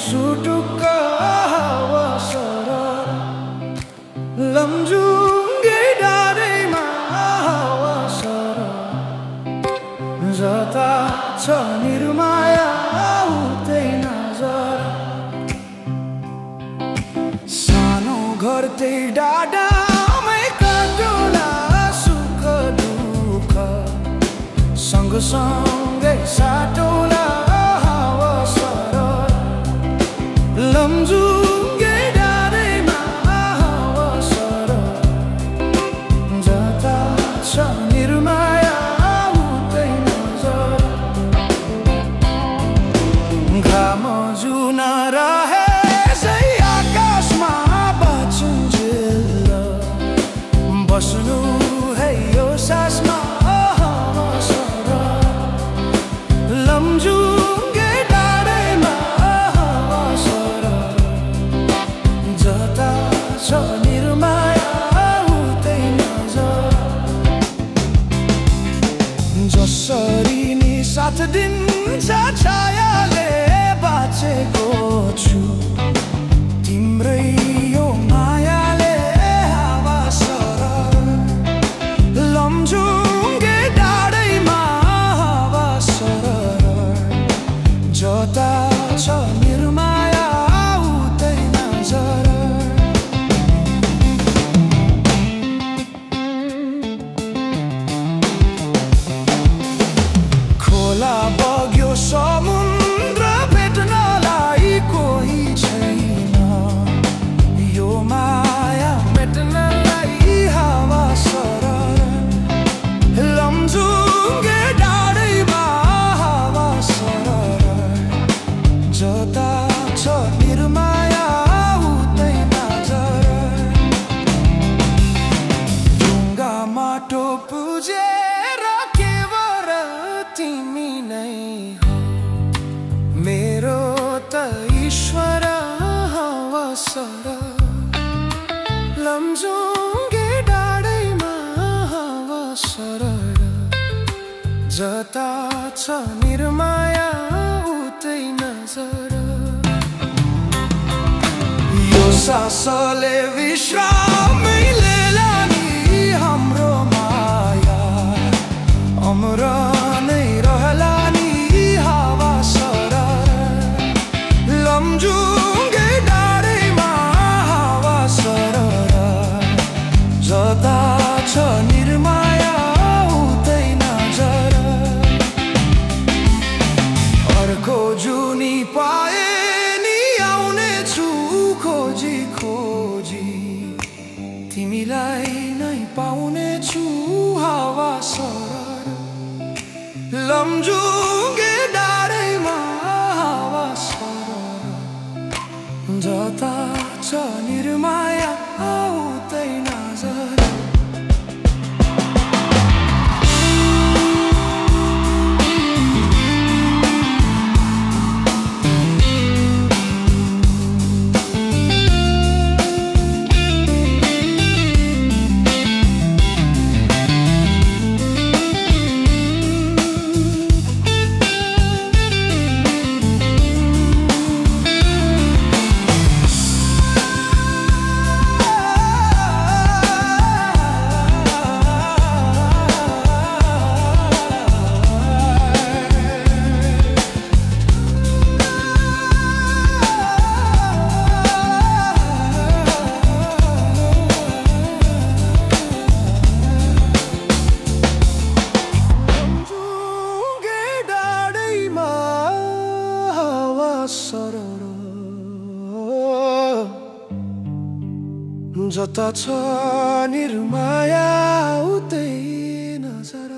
sutuka hawa sarara lamjunge dadai ma hawa sarara jata cha nirmaya utei nazara sano घर त्यही डाँडामै काटुला सुख दुःख सँगसँगै साटौला हावा सरर लमजुङ्गे डाँडैमा हावा सरर जता छ निर्माया उतै नजर घाम जुन रहे बस्नु है यो सासमा हावा सरर लमजुङ्गे डाँडैमा हावा सरर जता छ निर्माया उतै नजर जसरी नि साथ दिन्छ छायाले बाँचेको छु तिम्रै यो मायाले लमजुङ्गे डाँडैमा हावा सरर जता छ निर्माया उतै नजर खोला बग्यो समुद्र भेट्नलाई कोही छैन यो माया मेट्नलाई हावा सरर लमजुङ्गे डाँडैमा हावा सरर जता छ निर्माया उतै नजर ढुङ्गा माटो पुजेर केवल तिमी नै हो मेरो त ईश्वर हावा सरर लमजुङ्गे डाँडैमा हावा सरर जता छ निर्माया उतै नजर यो सासले विश्रामै लिएला नि हाम्रो माया अमर नै रहला नि हावा सरर लमजुङ्गे डाँडैमा हावा सरर जता छ निर्माया उतै नजर अर्को जुनी पाए नि आउने छु खोजी खोजी तिमीलाई नै पाउने छु हावा सरर लमजुङ्गे डाँडैमा हावा सरर जता छ निर्माया उतै नजर जता छ निर्माया उतै नजर